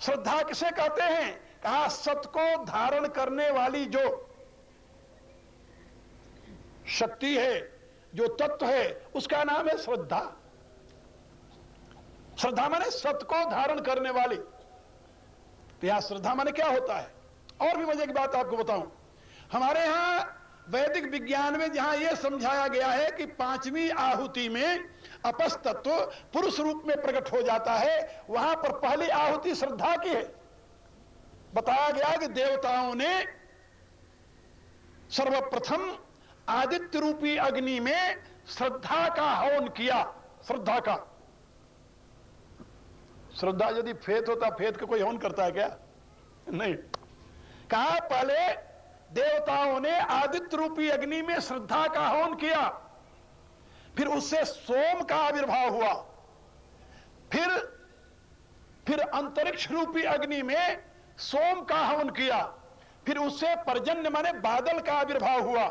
श्रद्धा किसे कहते हैं? कहा सत को धारण करने वाली जो शक्ति है, जो तत्व है, उसका नाम है श्रद्धा। श्रद्धा माने सत को धारण करने वाली। तो यहां श्रद्धा माने क्या होता है? और भी मजे की बात आपको बताऊं, हमारे यहां वैदिक विज्ञान में जहां यह समझाया गया है कि पांचवी आहुति में अपस तत्व पुरुष रूप में प्रकट हो जाता है, वहां पर पहली आहुति श्रद्धा की है। बताया गया कि देवताओं ने सर्वप्रथम आदित्य रूपी अग्नि में श्रद्धा का हवन किया। श्रद्धा का, श्रद्धा यदि फेत होता, फेत का कोई हवन करता है क्या? नहीं। कहा पहले देवताओं ने आदित्य रूपी अग्नि में श्रद्धा का हवन किया, फिर उससे सोम का आविर्भाव हुआ, फिर अंतरिक्ष रूपी अग्नि में सोम का हवन किया, फिर उससे पर्जन्य माने बादल का आविर्भाव हुआ,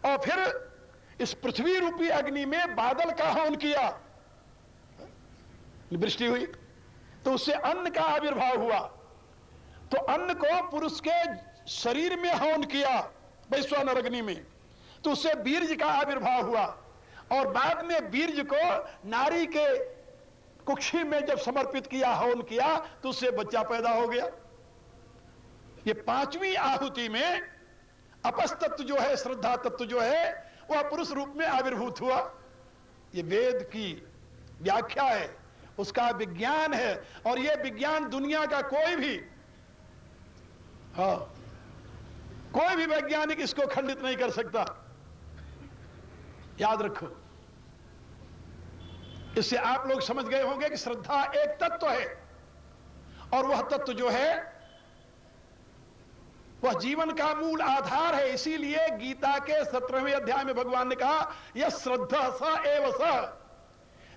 और फिर इस पृथ्वी रूपी अग्नि में बादल का हवन किया, वृष्टि हुई, तो उससे अन्न का आविर्भाव हुआ। तो अन्न को पुरुष के शरीर में हवन किया वैश्वानर अग्नि में, तो उससे बीर्ज का आविर्भाव हुआ, और बाद में बीर्ज को नारी के कुक्षी में जब समर्पित किया, हवन किया, तो उससे बच्चा पैदा हो गया। ये पांचवी आहुति में अपस तत्व जो है, श्रद्धा तत्व जो है, वह पुरुष रूप में आविर्भूत हुआ। ये वेद की व्याख्या है, उसका विज्ञान है, और यह विज्ञान दुनिया का कोई भी वैज्ञानिक इसको खंडित नहीं कर सकता। याद रखो। इससे आप लोग समझ गए होंगे कि श्रद्धा एक तत्व है, और वह तत्व जो है वह जीवन का मूल आधार है। इसीलिए गीता के 17वें अध्याय में भगवान ने कहा, यह श्रद्धा स एव स,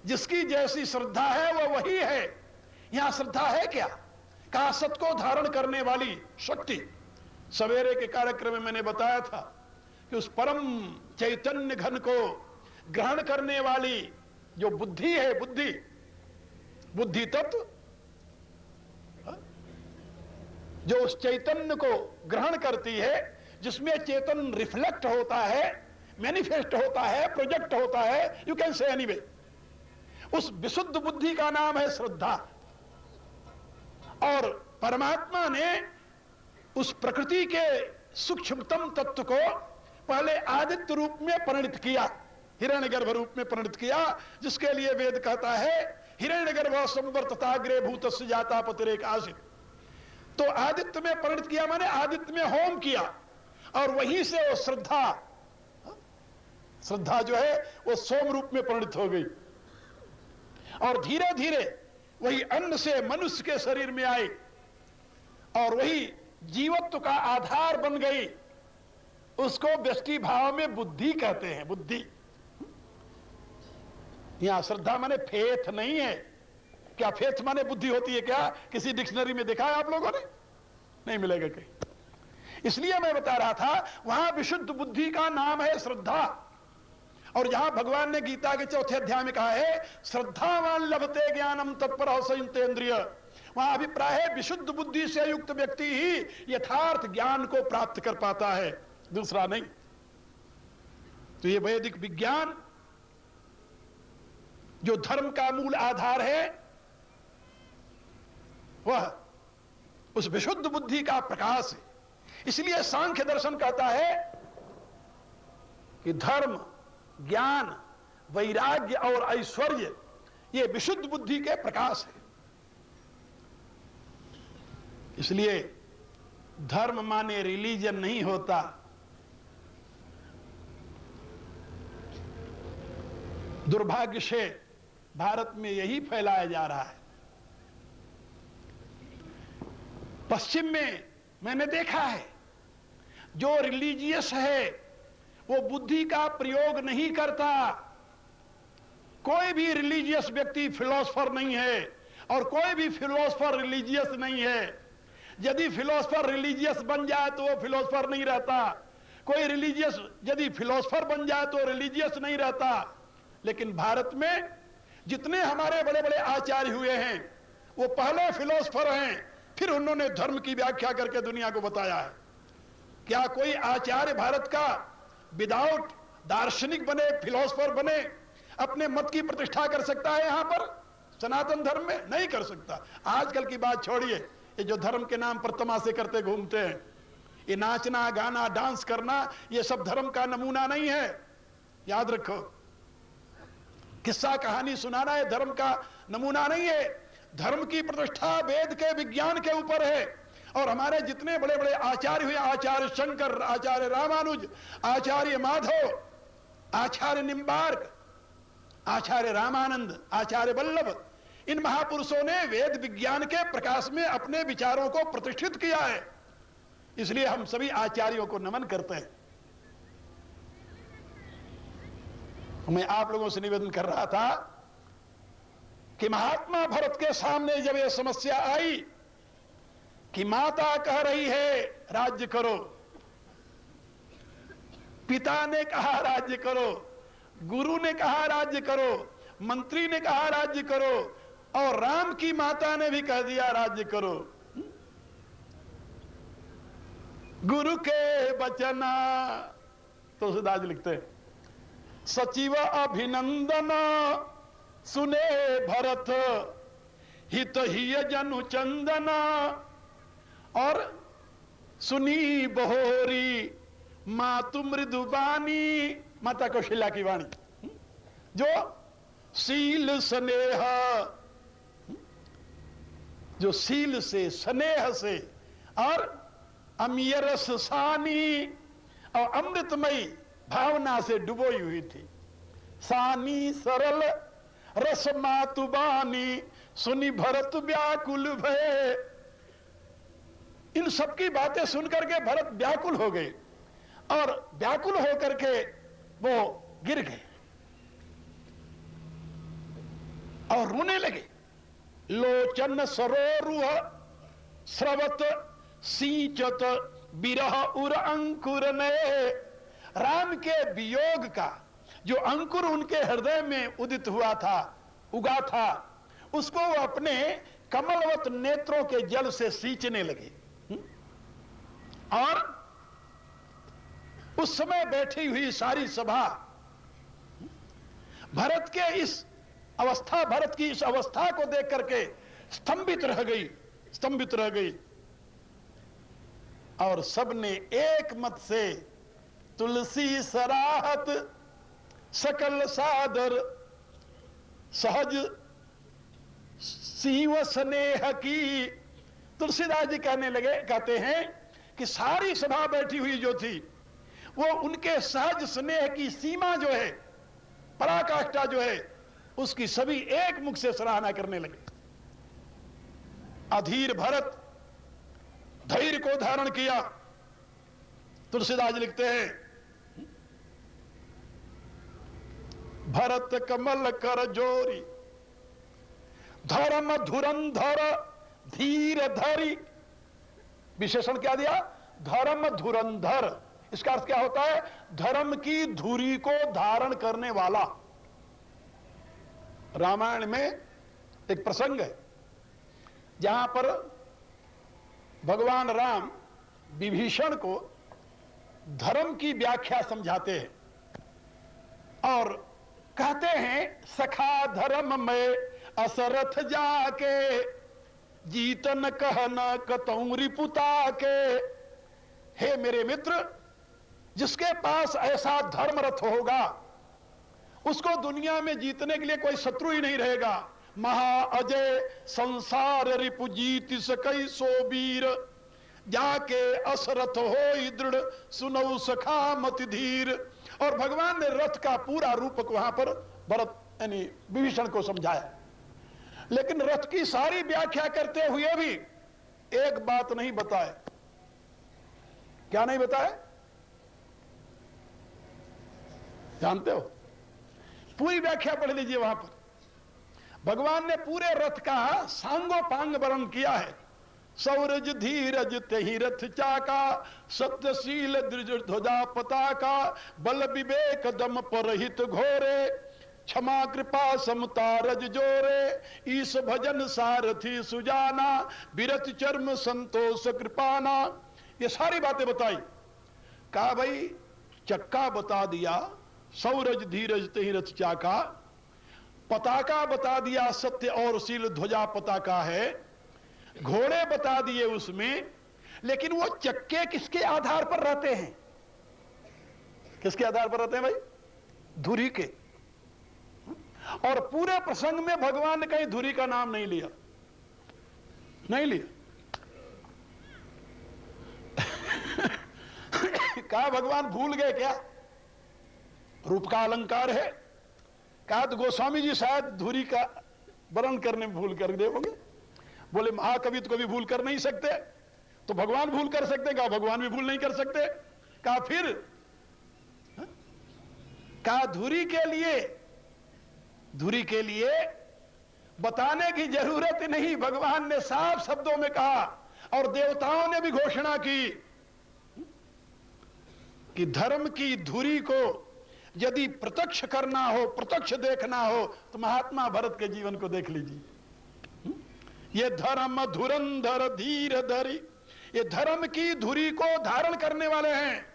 जिसकी जैसी श्रद्धा है वह वही है। यहां श्रद्धा है क्या? कहा सत को धारण करने वाली शक्ति। सवेरे के कार्यक्रम में मैंने बताया था कि उस परम चैतन्य घन को ग्रहण करने वाली जो बुद्धि है, बुद्धि तत्व, जो उस चैतन्य को ग्रहण करती है, जिसमें चेतन रिफ्लेक्ट होता है, मैनिफेस्ट होता है, प्रोजेक्ट होता है, यू कैन से एनीवे, उस विशुद्ध बुद्धि का नाम है श्रद्धा। और परमात्मा ने उस प्रकृति के सूक्ष्मतम तत्व को पहले आदित्य रूप में परिणित किया, हिरण्यगर्भ रूप में परिणित किया, जिसके लिए वेद कहता है हिरण्यगर्भ संवर्तताग्रे भूतस्य जाता पतिरेक आसित। तो आदित्य में परिणित किया माने आदित्य में होम किया, और वहीं से वो श्रद्धा जो है वो सोम रूप में परिणित हो गई, और धीरे धीरे वही अन्न से मनुष्य के शरीर में आई, और वही जीवत्व का आधार बन गई। उसको व्यष्टि भाव में बुद्धि कहते हैं। बुद्धि, यहां श्रद्धा माने फेथ नहीं है। क्या फेथ माने बुद्धि होती है क्या? किसी डिक्शनरी में देखा है आप लोगों ने? नहीं मिलेगा कहीं। इसलिए मैं बता रहा था, वहां विशुद्ध बुद्धि का नाम है श्रद्धा। और जहां भगवान ने गीता के 4थे अध्याय में कहा है श्रद्धावान लभते ज्ञानम तत्पर संयतेन्द्रिय, वहां अभिप्राय है विशुद्ध बुद्धि से युक्त व्यक्ति ही यथार्थ ज्ञान को प्राप्त कर पाता है, दूसरा नहीं। तो ये वैदिक विज्ञान जो धर्म का मूल आधार है, वह उस विशुद्ध बुद्धि का प्रकाश है। इसलिए सांख्य दर्शन कहता है कि धर्म, ज्ञान, वैराग्य और ऐश्वर्य ये विशुद्ध बुद्धि के प्रकाश है। इसलिए धर्म माने रिलीजन नहीं होता। दुर्भाग्य से भारत में यही फैलाया जा रहा है। पश्चिम में मैंने देखा है, जो रिलीजियस है वो बुद्धि का प्रयोग नहीं करता। कोई भी रिलीजियस व्यक्ति फिलोसफर नहीं है, और कोई भी फिलोसफर रिलीजियस नहीं है। यदि फिलोसफर रिलीजियस बन जाए तो वो फिलोसफर नहीं रहता। कोई रिलीजियस यदि फिलोसफर बन जाए तो रिलीजियस नहीं रहता। लेकिन भारत में जितने हमारे बड़े बड़े आचार्य हुए हैं, वो पहले फिलोसफर हैं, फिर उन्होंने धर्म की व्याख्या करके दुनिया को बताया है। क्या कोई आचार्य भारत का विदाउट दार्शनिक बने, फिलोसफर बने, अपने मत की प्रतिष्ठा कर सकता है यहां पर सनातन धर्म में? नहीं कर सकता। आजकल की बात छोड़िए, ये जो धर्म के नाम पर तमाशे करते घूमते हैं, ये नाचना गाना डांस करना, ये सब धर्म का नमूना नहीं है, याद रखो। किस्सा कहानी सुनाना ये धर्म का नमूना नहीं है। धर्म की प्रतिष्ठा वेद के विज्ञान के ऊपर है। और हमारे जितने बड़े बड़े आचार्य हुए, आचार्य शंकर, आचार्य रामानुज, आचार्य माधव, आचार्य निम्बार्क, आचार्य रामानंद, आचार्य वल्लभ, इन महापुरुषों ने वेद विज्ञान के प्रकाश में अपने विचारों को प्रतिष्ठित किया है। इसलिए हम सभी आचार्यों को नमन करते हैं। मैं आप लोगों से निवेदन कर रहा था कि महात्मा भरत के सामने जब यह समस्या आई कि माता कह रही है राज्य करो, पिता ने कहा राज्य करो, गुरु ने कहा राज्य करो, मंत्री ने कहा राज्य करो, और राम की माता ने भी कह दिया राज्य करो। गुरु के बचना, तो तुलसीदास लिखते हैं, सचिव अभिनंदन सुने भरत हित ही जनु चंदन, और सुनी बहोरी मातु मृदुबानी, माता कौशल्या की वाणी, जो शील स्नेह, जो शील से, स्नेह से और अमीय रस सानी और अमृतमयी भावना से डुबोई हुई थी। सानी सरल रस मातुबानी सुनी भरत व्याकुल भय। इन सबकी बातें सुनकर के भरत व्याकुल हो गए, और व्याकुल होकर के वो गिर गए और रोने लगे। लोचन सरोरुह स्रवत सींचत बिरह उर अंकुर ने। राम के वियोग का जो अंकुर उनके हृदय में उदित हुआ था, उगा था, उसको वो अपने कमलवत नेत्रों के जल से सींचने लगे। और उस समय बैठी हुई सारी सभा भरत के इस अवस्था, भरत की इस अवस्था को देख करके स्तंभित रह गई, स्तंभित रह गई। और सबने एक मत से तुलसी सराहत सकल सादर सहज सीव स्नेह की। तुलसीदास जी कहने लगे, कहते हैं कि सारी सभा बैठी हुई जो थी वो उनके सहज स्नेह की सीमा जो है, पराकाष्ठा जो है, उसकी सभी एक मुख से सराहना करने लगे। अधीर भरत धैर्य को धारण किया। तुलसीदास जी लिखते हैं, भरत कमल कर जोरी धर्म धुरंधर धीर धरी। विशेषण क्या दिया? धर्म धुरंधर। इसका अर्थ क्या होता है? धर्म की धुरी को धारण करने वाला। रामायण में एक प्रसंग है जहां पर भगवान राम विभीषण को धर्म की व्याख्या समझाते हैं और कहते हैं, सखा धर्म में असरथ जाके जीतन कहन कतौ रिपुता के। हे मेरे मित्र, जिसके पास ऐसा धर्म रथ होगा उसको दुनिया में जीतने के लिए कोई शत्रु ही नहीं रहेगा। महा अजय संसार रिपु जीत सकई सो वीर, जाके असरथ हो दृढ़ सुनौ सखा मति धीर। और भगवान ने रथ का पूरा रूपक वहां पर भरत यानी विभीषण को समझाया। लेकिन रथ की सारी व्याख्या करते हुए भी एक बात नहीं बताए। क्या नहीं बताए? जानते हो? पूरी व्याख्या पढ़ लीजिए। वहां पर भगवान ने पूरे रथ का सांगोपांग वर्णन किया है। सौरज धीरज तेहि रथ चाका, सत्यशील दृढ़ ध्वजा पताका, बल विवेक दम परहित घोरे, क्षमा कृपा समता रज जोरे, ईश भजन सारथी सुजाना, बिरत चर्म संतोष कृपाना। ये सारी बातें बताई। कहा भाई चक्का बता दिया, सौरज धीरज तहि रथ चाका, पताका बता दिया सत्य और शील ध्वजा पताका है, घोड़े बता दिए उसमें, लेकिन वो चक्के किसके आधार पर रहते हैं? किसके आधार पर रहते हैं भाई? धुरी के। और पूरे प्रसंग में भगवान ने कहीं धुरी का नाम नहीं लिया, नहीं लिया। कहा भगवान भूल गए क्या? रूप का अलंकार है। कहा तो गोस्वामी जी शायद धुरी का वर्णन करने में भूल कर दे होंगे। बोले महाकवि तो कभी भूल कर नहीं सकते, तो भगवान भूल कर सकते? कहा भगवान भी भूल नहीं कर सकते। कहा फिर? कहा धुरी के लिए बताने की जरूरत नहीं, भगवान ने साफ शब्दों में कहा, और देवताओं ने भी घोषणा की कि धर्म की धुरी को यदि प्रत्यक्ष करना हो, प्रत्यक्ष देखना हो, तो महात्मा भरत के जीवन को देख लीजिए। ये धर्म धुरंधर धीर धरी, ये धर्म की धुरी को धारण करने वाले हैं।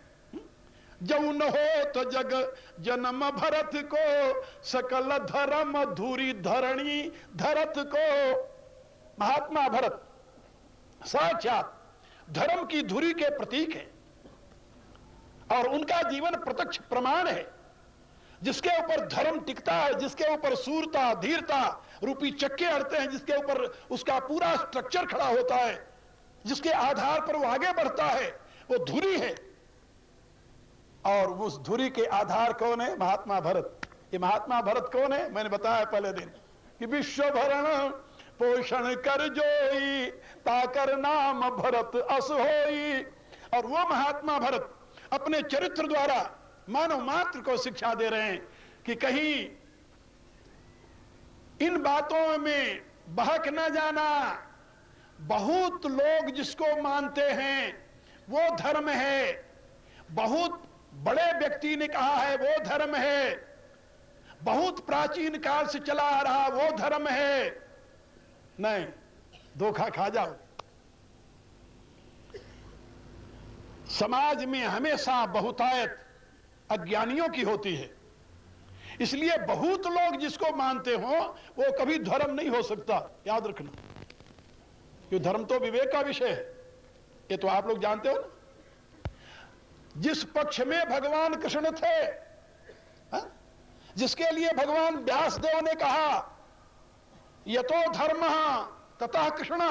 जौन हो तो जग जन्म भरत को, सकल धर्म धुरी धरणी धरत को। महात्मा भरत साक्षात धर्म की धुरी के प्रतीक है, और उनका जीवन प्रत्यक्ष प्रमाण है। जिसके ऊपर धर्म टिकता है, जिसके ऊपर सूरता धीरता रूपी चक्के अड़ते हैं, जिसके ऊपर उसका पूरा स्ट्रक्चर खड़ा होता है, जिसके आधार पर वो आगे बढ़ता है, वो धुरी है। और उस धुरी के आधार कौन है? महात्मा भरत। ये महात्मा भरत कौन है? मैंने बताया पहले दिन कि विश्व भरण पोषण कर जोई, ताकर नाम भरत अस होई। और वो महात्मा भरत अपने चरित्र द्वारा मानव मात्र को शिक्षा दे रहे हैं कि कहीं इन बातों में बहक न जाना। बहुत लोग जिसको मानते हैं वो धर्म है, बहुत बड़े व्यक्ति ने कहा है वो धर्म है, बहुत प्राचीन काल से चला आ रहा वो धर्म है। नहीं, धोखा खा जाओ। समाज में हमेशा बहुतायत अज्ञानियों की होती है, इसलिए बहुत लोग जिसको मानते हो वो कभी धर्म नहीं हो सकता। याद रखना, ये धर्म तो विवेक का विषय है, ये तो आप लोग जानते हो ना। जिस पक्ष में भगवान कृष्ण थे, जिसके लिए भगवान व्यासदेव ने कहा यतो धर्म ततः कृष्ण,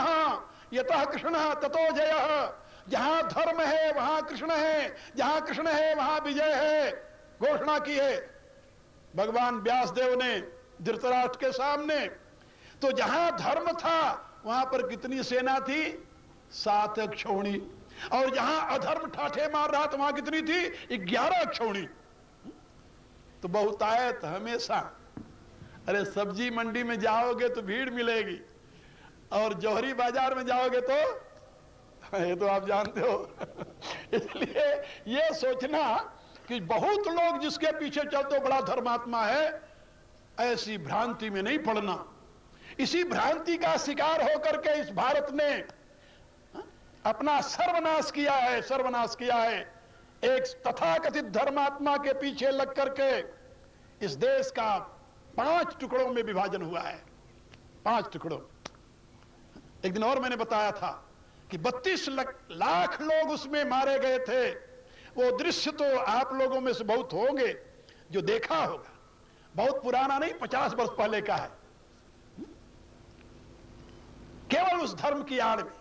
यतः कृष्ण ततो जय। जहां धर्म है वहां कृष्ण है, जहां कृष्ण है वहां विजय है, घोषणा की है भगवान व्यासदेव ने धृतराष्ट्र के सामने। तो जहां धर्म था वहां पर कितनी सेना थी? 7 अक्षौणी। और जहां अधर्म ठाठे मार रहा था वहां कितनी थी? 11 अक्षौणी। तो बहुतायत हमेशा, अरे सब्जी मंडी में जाओगे तो भीड़ मिलेगी, और जौहरी बाजार में जाओगे तो ये तो आप जानते हो। इसलिए ये सोचना कि बहुत लोग जिसके पीछे चलते बड़ा धर्मात्मा है, ऐसी भ्रांति में नहीं पड़ना। इसी भ्रांति का शिकार होकर के इस भारत ने अपना सर्वनाश किया है, सर्वनाश किया है। एक तथाकथित धर्मात्मा के पीछे लग करके इस देश का 5 टुकड़ों में विभाजन हुआ है, 5 टुकड़ों। एक दिन और मैंने बताया था कि 32 लाख लोग उसमें मारे गए थे। वो दृश्य तो आप लोगों में से बहुत होंगे जो देखा होगा, बहुत पुराना नहीं, 50 वर्ष पहले का है। केवल उस धर्म की आड़ में।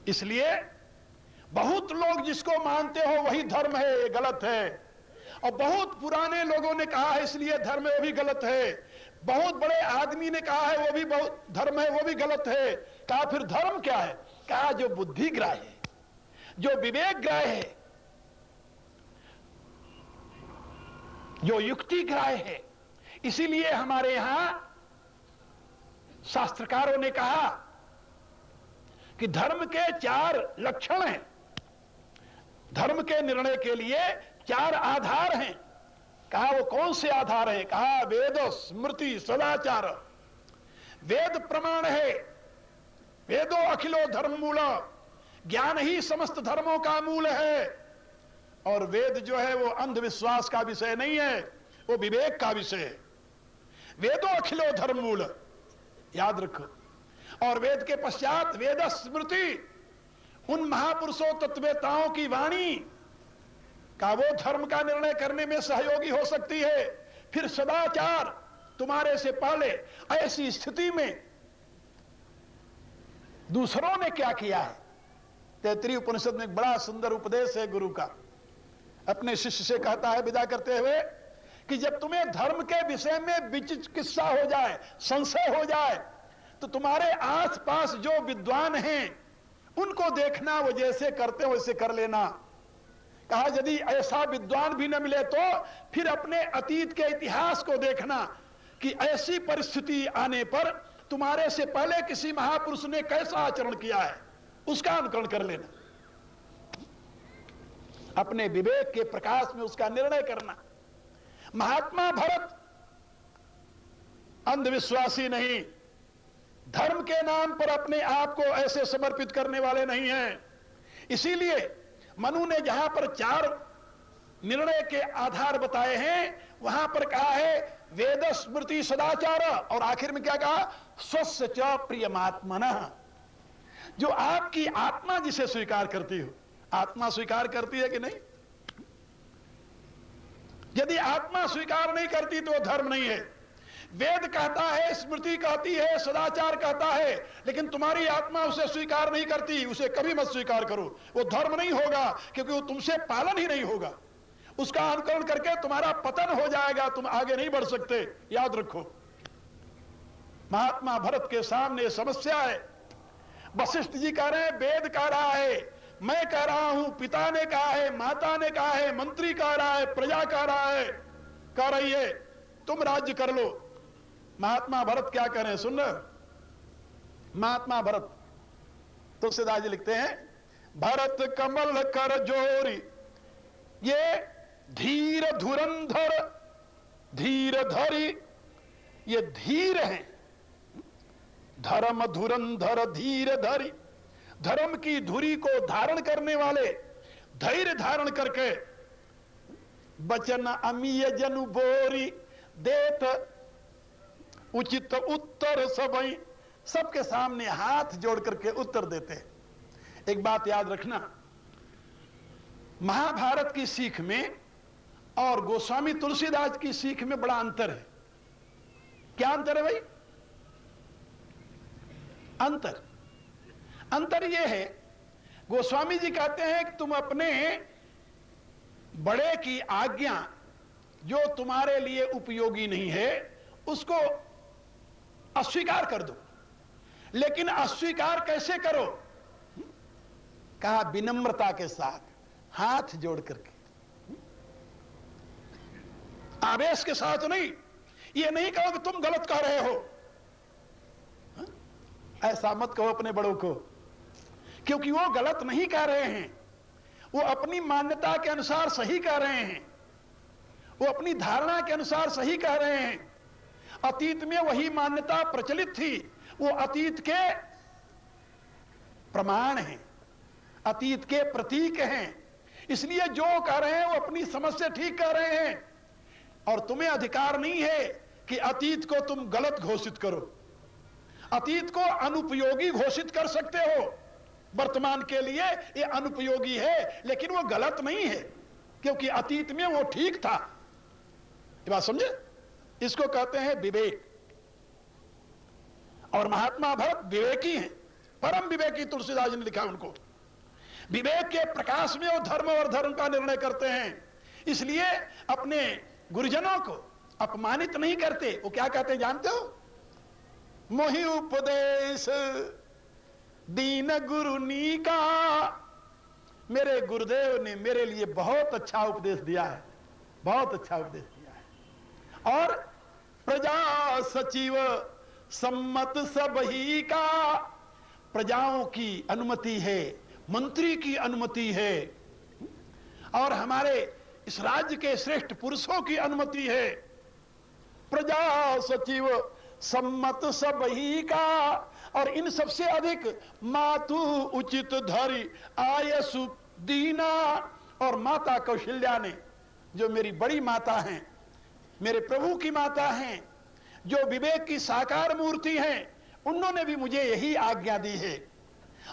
इसलिए बहुत लोग जिसको मानते हो वही धर्म है, ये गलत है। और बहुत पुराने लोगों ने कहा है इसलिए धर्म है, वो भी गलत है। बहुत बड़े आदमी ने कहा है वो भी बहुत धर्म है, वो भी गलत है। कहा फिर धर्म क्या है? कहा जो बुद्धि ग्राह्य है, जो विवेक ग्राह्य है, जो युक्ति ग्राह्य है। इसीलिए हमारे यहां शास्त्रकारों ने कहा कि धर्म के 4 लक्षण हैं। धर्म के निर्णय के लिए 4 आधार हैं। कहा वो कौन से आधार हैं? कहा वेद स्मृति सदाचार। वेद प्रमाण है, वेदो अखिलो धर्म मूल, ज्ञान ही समस्त धर्मों का मूल है। और वेद जो है वो अंधविश्वास का विषय नहीं है, वो विवेक का विषय है। वेदो अखिलो धर्म मूल, याद रखो। और वेद के पश्चात वेद स्मृति, उन महापुरुषों तत्ववेताओं की वाणी का वो धर्म का निर्णय करने में सहयोगी हो सकती है। फिर सदाचार, तुम्हारे से पहले ऐसी स्थिति में दूसरों ने क्या किया है। तैत्तिरीय उपनिषद में एक बड़ा सुंदर उपदेश है गुरु का। अपने शिष्य से कहता है विदा करते हुए कि जब तुम्हें धर्म के विषय में विचिकित्सा हो जाए, संशय हो जाए, तो तुम्हारे आसपास जो विद्वान हैं उनको देखना, वो जैसे करते हो वैसे कर लेना। कहा यदि ऐसा विद्वान भी न मिले तो फिर अपने अतीत के इतिहास को देखना कि ऐसी परिस्थिति आने पर तुम्हारे से पहले किसी महापुरुष ने कैसा आचरण किया है, उसका अनुकरण कर लेना। अपने विवेक के प्रकाश में उसका निर्णय करना। महात्मा भरत अंधविश्वासी नहीं, धर्म के नाम पर अपने आप को ऐसे समर्पित करने वाले नहीं हैं। इसीलिए मनु ने जहां पर 4 निर्णय के आधार बताए हैं, वहां पर कहा है वेद स्मृति सदाचार, और आखिर में क्या कहा? स्वस्य च प्रियमात्मनः। जो आपकी आत्मा जिसे स्वीकार करती हो। आत्मा स्वीकार करती है कि नहीं? यदि आत्मा स्वीकार नहीं करती तो धर्म नहीं है। वेद कहता है, स्मृति कहती है, सदाचार कहता है, लेकिन तुम्हारी आत्मा उसे स्वीकार नहीं करती, उसे कभी मत स्वीकार करो। वो धर्म नहीं होगा, क्योंकि वो तुमसे पालन ही नहीं होगा। उसका अनुकरण करके तुम्हारा पतन हो जाएगा, तुम आगे नहीं बढ़ सकते। याद रखो, महात्मा भरत के सामने समस्या है। वशिष्ठ जी कह रहे हैं, वेद कह रहा है, मैं कह रहा हूं, पिता ने कहा है, माता ने कहा है, मंत्री कह रहा है, प्रजा कह रहा है, कह रही है तुम राज्य कर लो। महात्मा भरत क्या करें? सुन रहे? महात्मा भरत तुलसीदास जी लिखते हैं, भरत कमल कर जोरी, ये धीर धुरंधर धीर धरी, ये धीर हैं। धर्म धुरंधर धीर धरी, धर्म की धुरी को धारण करने वाले, धैर्य धारण करके बचन अमीय जनु बोरी, देत उचित उत्तर सबई, सबके सामने हाथ जोड़ करके उत्तर देते हैं। एक बात याद रखना, महाभारत की सीख में और गोस्वामी तुलसीदास की सीख में बड़ा अंतर है। क्या अंतर है भाई? अंतर यह है, गोस्वामी जी कहते हैं कि तुम अपने बड़े की आज्ञा जो तुम्हारे लिए उपयोगी नहीं है उसको अस्वीकार कर दो। लेकिन अस्वीकार कैसे करो? कहा विनम्रता के साथ, हाथ जोड़ करके, आवेश के साथ नहीं। ये नहीं कहो कि तुम गलत कह रहे हो, ऐसा मत कहो अपने बड़ों को, क्योंकि वो गलत नहीं कह रहे हैं, वो अपनी मान्यता के अनुसार सही कह रहे हैं, वो अपनी धारणा के अनुसार सही कह रहे हैं। अतीत में वही मान्यता प्रचलित थी, वो अतीत के प्रमाण हैं, अतीत के प्रतीक हैं। इसलिए जो कह रहे हैं वो अपनी समझ से ठीक कह रहे हैं, और तुम्हें अधिकार नहीं है कि अतीत को तुम गलत घोषित करो। अतीत को अनुपयोगी घोषित कर सकते हो, वर्तमान के लिए ये अनुपयोगी है, लेकिन वो गलत नहीं है, क्योंकि अतीत में वो ठीक था। ये बात समझे? इसको कहते हैं विवेक। और महात्मा भरत विवेकी हैं, परम विवेकी। तुलसीदास जी ने लिखा उनको, विवेक के प्रकाश में वो धर्म और धर्म का निर्णय करते हैं। इसलिए अपने गुरुजनों को अपमानित नहीं करते। वो क्या कहते हैं जानते हो? मोहि उपदेश दीन गुरुनी का, मेरे गुरुदेव ने मेरे लिए बहुत अच्छा उपदेश दिया है, बहुत अच्छा उपदेश दिया है। और प्रजा सचिव सम्मत सब ही का, प्रजाओं की अनुमति है, मंत्री की अनुमति है। और हमारे इस राज्य के श्रेष्ठ पुरुषों की अनुमति है। प्रजा सचिव सम्मत सब ही का, और इन सबसे अधिक मातु उचित धरि आयसु दीना, और माता कौशल्या ने, जो मेरी बड़ी माता हैं, मेरे प्रभु की माता हैं, जो विवेक की साकार मूर्ति हैं, उन्होंने भी मुझे यही आज्ञा दी है।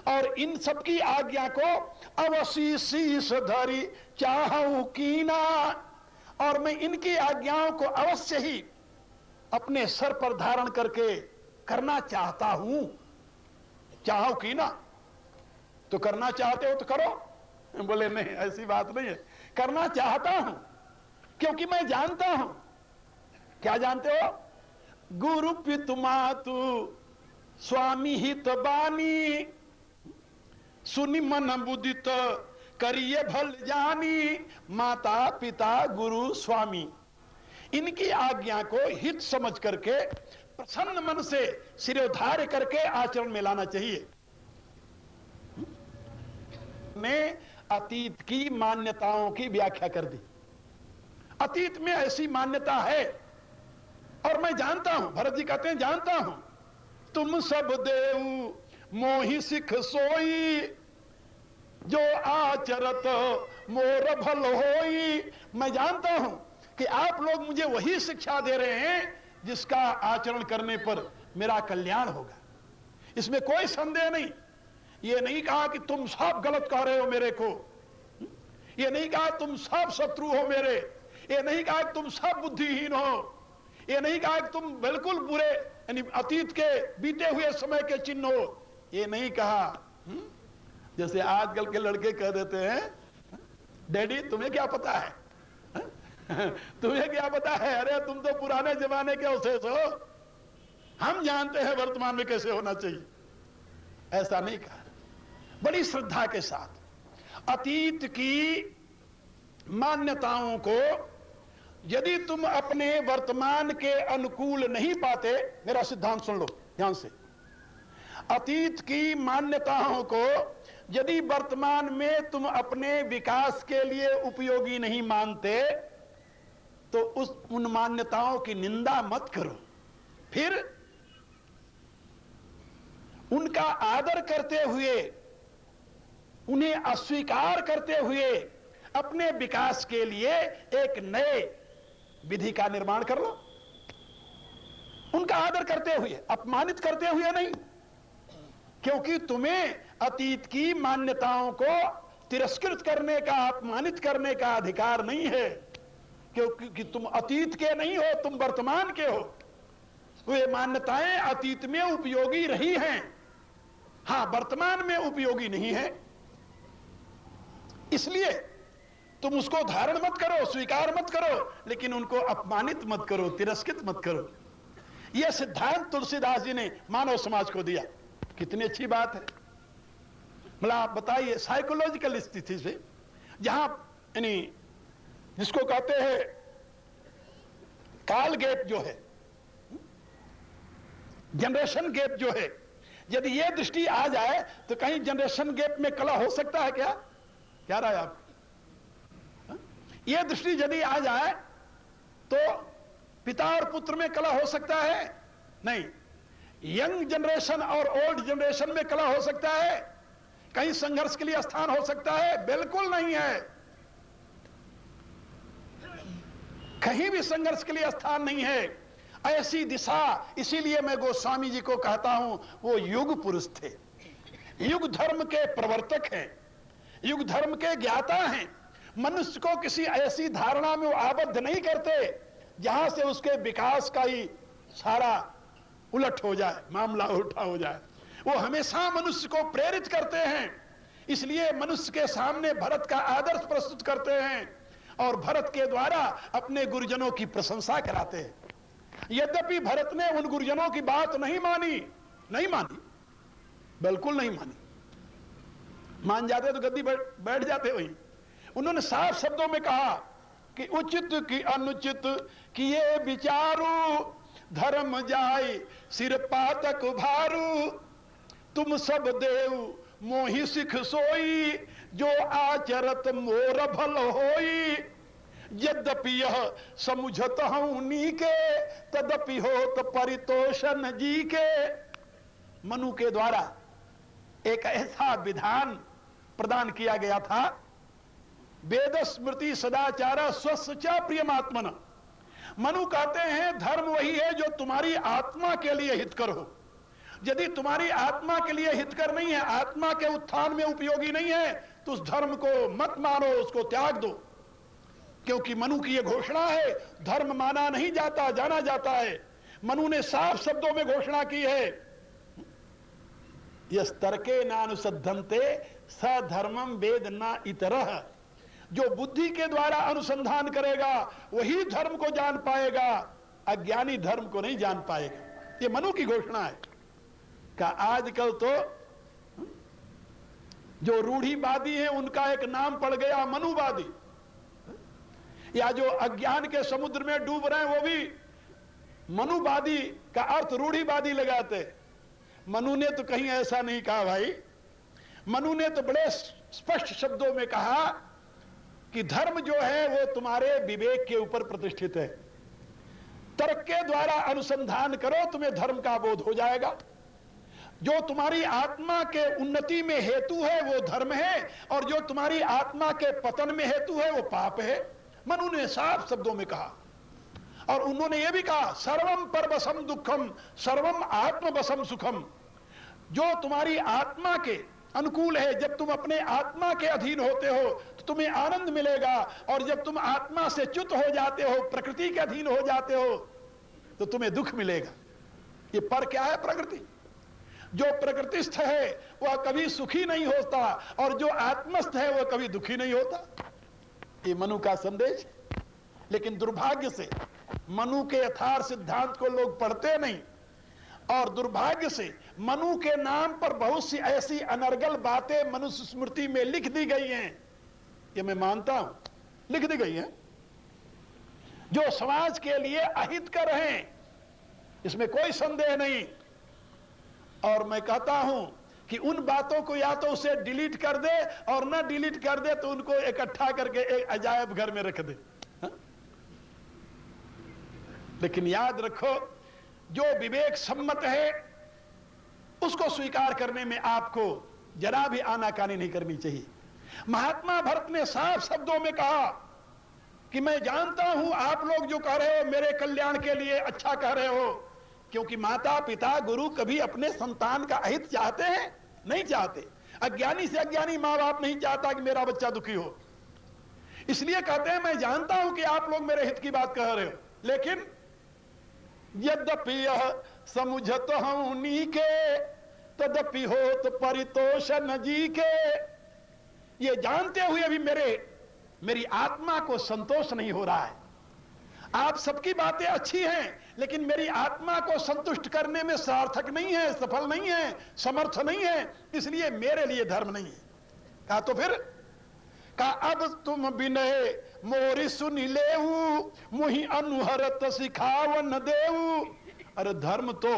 और इन सबकी आज्ञा को अवश्य शीश धरि चाहूं कीना, और मैं इनकी आज्ञाओं को अवश्य ही अपने सर पर धारण करके करना चाहता हूं। चाहो कीना, तो करना चाहते हो तो करो। बोले नहीं, ऐसी बात नहीं है, करना चाहता हूं, क्योंकि मैं जानता हूं। क्या जानते हो? गुरु पितु मातु स्वामी हित बानी, सुनि मन बुदित करिए भल जानी। माता पिता गुरु स्वामी, इनकी आज्ञा को हित समझ करके प्रसन्न मन से सिरोधार्य करके आचरण में लाना चाहिए। ने अतीत की मान्यताओं की व्याख्या कर दी। अतीत में ऐसी मान्यता है, और मैं जानता हूं, भरत जी कहते हैं जानता हूं, तुम सब देव मोहि सिख सोई, जो आचरत मोर भल होई। मैं जानता हूं कि आप लोग मुझे वही शिक्षा दे रहे हैं जिसका आचरण करने पर मेरा कल्याण होगा, इसमें कोई संदेह नहीं। ये नहीं कहा कि तुम सब गलत कह रहे हो मेरे को, ये नहीं कहा तुम सब शत्रु हो मेरे, ये नहीं कहा कि तुम सब बुद्धिहीन हो, ये नहीं कहा कि तुम बिल्कुल बुरे, यानी अतीत के बीते हुए समय के चिन्ह हो, ये नहीं कहा। जैसे आजकल के लड़के कह देते हैं, डैडी तुम्हें क्या पता है, तुम्हें क्या पता है, अरे तुम तो पुराने जमाने के अवशेष हो, हम जानते हैं वर्तमान में कैसे होना चाहिए। ऐसा नहीं कहा। बड़ी श्रद्धा के साथ अतीत की मान्यताओं को यदि तुम अपने वर्तमान के अनुकूल नहीं पाते, मेरा सिद्धांत सुन लो ध्यान से, अतीत की मान्यताओं को यदि वर्तमान में तुम अपने विकास के लिए उपयोगी नहीं मानते, तो उन मान्यताओं की निंदा मत करो, फिर उनका आदर करते हुए, उन्हें अस्वीकार करते हुए अपने विकास के लिए एक नए विधि का निर्माण कर लो। उनका आदर करते हुए, अपमानित करते हुए नहीं, क्योंकि तुम्हें अतीत की मान्यताओं को तिरस्कृत करने का, अपमानित करने का अधिकार नहीं है, क्योंकि तुम अतीत के नहीं हो, तुम वर्तमान के हो। वे मान्यताएं अतीत में उपयोगी रही हैं, हां वर्तमान में उपयोगी नहीं है, इसलिए तुम उसको धारण मत करो, स्वीकार मत करो, लेकिन उनको अपमानित मत करो, तिरस्कृत मत करो। यह सिद्धांत तुलसीदास जी ने मानव समाज को दिया। कितनी अच्छी बात है। मतलब आप बताइए, साइकोलॉजिकल स्थिति से, जहां यानी जिसको कहते हैं काल गैप जो है, जनरेशन गैप जो है, यदि यह दृष्टि आ जाए तो कहीं जनरेशन गैप में कला हो सकता है क्या? क्या राय आप? यह दृष्टि यदि आ जाए तो पिता और पुत्र में कला हो सकता है? नहीं। यंग जनरेशन और ओल्ड जनरेशन में कला हो सकता है? कहीं संघर्ष के लिए स्थान हो सकता है? बिल्कुल नहीं है, कहीं भी संघर्ष के लिए स्थान नहीं है। ऐसी दिशा, इसीलिए मैं गोस्वामी जी को कहता हूं, वो युग पुरुष थे, युग धर्म के प्रवर्तक हैं, युग धर्म के ज्ञाता हैं। मनुष्य को किसी ऐसी धारणा में वो आबद्ध नहीं करते जहां से उसके विकास का ही सारा उलट हो जाए, मामला उल्टा हो जाए। वो हमेशा मनुष्य को प्रेरित करते हैं, इसलिए मनुष्य के सामने भरत का आदर्श प्रस्तुत करते हैं और भरत के द्वारा अपने गुरुजनों की प्रशंसा कराते हैं। यद्यपि भरत ने उन गुरुजनों की बात नहीं मानी, बिल्कुल नहीं मानी। मान जाते तो गद्दी बैठ जाते वहीं। उन्होंने साफ शब्दों में कहा कि उचित की अनुचित किए विचारू, धर्म जाय सिर पातक भारू, तुम सब देव मोहि सिख सोई, जो आचरत मोर भल होई। यद्यपि यह समुझत हूं नीके, तदपि होत परितोषण जी के। मनु के द्वारा एक ऐसा विधान प्रदान किया गया था, वेद स्मृति सदाचार स्वस्य प्रियमात्मन। मनु कहते हैं धर्म वही है जो तुम्हारी आत्मा के लिए हितकर हो। यदि तुम्हारी आत्मा के लिए हितकर नहीं है, आत्मा के उत्थान में उपयोगी नहीं है, तो उस धर्म को मत मानो, उसको त्याग दो। क्योंकि मनु की यह घोषणा है, धर्म माना नहीं जाता, जाना जाता है। मनु ने साफ शब्दों में घोषणा की है, यस तर्के नानुसद्धन्ते स धर्मम वेद न इतरः। जो बुद्धि के द्वारा अनुसंधान करेगा वही धर्म को जान पाएगा, अज्ञानी धर्म को नहीं जान पाएगा। ये मनु की घोषणा है। का आजकल तो जो रूढ़िवादी है उनका एक नाम पड़ गया मनुवादी, या जो अज्ञान के समुद्र में डूब रहे हैं वो भी मनुवादी का अर्थ रूढ़िवादी लगाते। मनु ने तो कहीं ऐसा नहीं कहा भाई। मनु ने तो बड़े स्पष्ट शब्दों में कहा कि धर्म जो है वो तुम्हारे विवेक के ऊपर प्रतिष्ठित है। तर्क के द्वारा अनुसंधान करो, तुम्हें धर्म का बोध हो जाएगा। जो तुम्हारी आत्मा के उन्नति में हेतु है वो धर्म है, और जो तुम्हारी आत्मा के पतन में हेतु है वो पाप है। मनु ने साफ शब्दों में कहा। और उन्होंने ये भी कहा, सर्वम परवसम दुखम सर्वम आत्मवसम सुखम। जो तुम्हारी आत्मा के अनुकूल है, जब तुम अपने आत्मा के अधीन होते हो तो तुम्हें आनंद मिलेगा, और जब तुम आत्मा से च्युत हो जाते हो, प्रकृति के अधीन हो जाते हो, तो तुम्हें दुख मिलेगा। ये पर क्या है? प्रकृति। जो प्रकृतिस्थ है वह कभी सुखी नहीं होता, और जो आत्मस्थ है वह कभी दुखी नहीं होता। ये मनु का संदेश। लेकिन दुर्भाग्य से मनु के यथार्थ सिद्धांत को लोग पढ़ते नहीं, और दुर्भाग्य से मनु के नाम पर बहुत सी ऐसी अनर्गल बातें मनुष्य स्मृति में लिख दी गई हैं। ये मैं मानता हूं, लिख दी गई हैं, जो समाज के लिए अहितकर हैं, इसमें कोई संदेह नहीं। और मैं कहता हूं कि उन बातों को या तो उसे डिलीट कर दे, और ना डिलीट कर दे तो उनको इकट्ठा करके एक अजायब घर में रख दे। लेकिन याद रखो, जो विवेक सम्मत है उसको स्वीकार करने में आपको जरा भी आनाकानी नहीं करनी चाहिए। महात्मा भरत ने साफ शब्दों में कहा कि मैं जानता हूं आप लोग जो कह रहे हो मेरे कल्याण के लिए अच्छा कह रहे हो, क्योंकि माता पिता गुरु कभी अपने संतान का अहित चाहते हैं? नहीं चाहते। अज्ञानी से अज्ञानी माँ बाप नहीं चाहता कि मेरा बच्चा दुखी हो। इसलिए कहते हैं मैं जानता हूं कि आप लोग मेरे हित की बात कह रहे हो, लेकिन यद्यपि यह समुझत हूं नीके, तदपि होत परितोषण जी के। ये जानते हुए भी मेरी आत्मा को संतोष नहीं हो रहा है। आप सबकी बातें अच्छी हैं, लेकिन मेरी आत्मा को संतुष्ट करने में सार्थक नहीं है, सफल नहीं है, समर्थ नहीं है, इसलिए मेरे लिए धर्म नहीं है। कहा तो फिर का अब तुम विनय मोरी सुनि लेऊ, मुहि अनुहरत सिखावन देऊ। अरे धर्म तो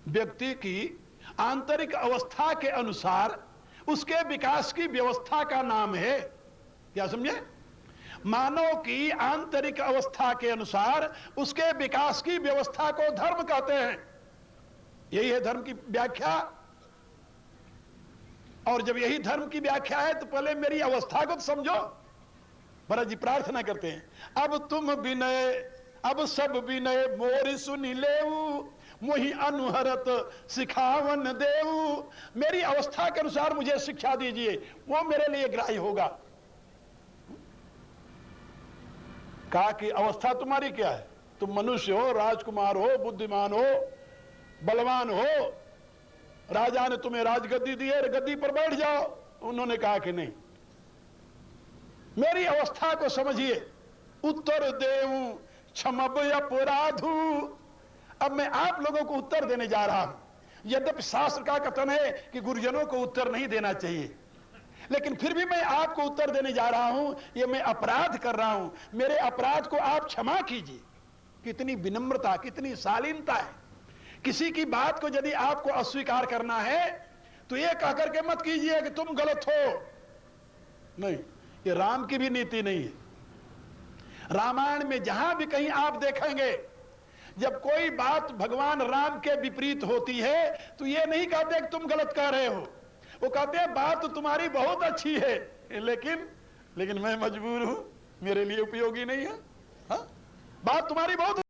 व्यक्ति की आंतरिक अवस्था के अनुसार उसके विकास की व्यवस्था का नाम है। क्या समझे? मानव की आंतरिक अवस्था के अनुसार उसके विकास की व्यवस्था को धर्म कहते हैं। यही है धर्म की व्याख्या। और जब यही धर्म की व्याख्या है तो पहले मेरी अवस्था को तो समझो। भरत जी प्रार्थना करते हैं, अब तुम विनय, अब सब विनय मोरि सुनि लेऊ, मुहि अनुहरत सिखावन देऊ। मेरी अवस्था के अनुसार मुझे शिक्षा दीजिए, वो मेरे लिए ग्राह्य होगा। कहा कि अवस्था तुम्हारी क्या है? तुम मनुष्य हो, राजकुमार हो, बुद्धिमान हो, बलवान हो, राजा ने तुम्हें राजगद्दी दी है, गद्दी पर बैठ जाओ। उन्होंने कहा कि नहीं, मेरी अवस्था को समझिए। उत्तर देऊं क्षमब अपराधु। अब मैं आप लोगों को उत्तर देने जा रहा हूं। यद्यपि शास्त्र का कथन है कि गुरुजनों को उत्तर नहीं देना चाहिए, लेकिन फिर भी मैं आपको उत्तर देने जा रहा हूं। ये मैं अपराध कर रहा हूं, मेरे अपराध को आप क्षमा कीजिए। कितनी विनम्रता, कितनी शालीनता है। किसी की बात को यदि आपको अस्वीकार करना है तो ये कहकर के मत कीजिए कि तुम गलत हो। नहीं, ये राम की भी नीति नहीं है। रामायण में जहां भी कहीं आप देखेंगे, जब कोई बात भगवान राम के विपरीत होती है तो ये नहीं कहते कि तुम गलत कह रहे हो, वो कहते हैं बात तो तुम्हारी बहुत अच्छी है, लेकिन मैं मजबूर हूं, मेरे लिए उपयोगी नहीं है। हाँ? बात तुम्हारी बहुत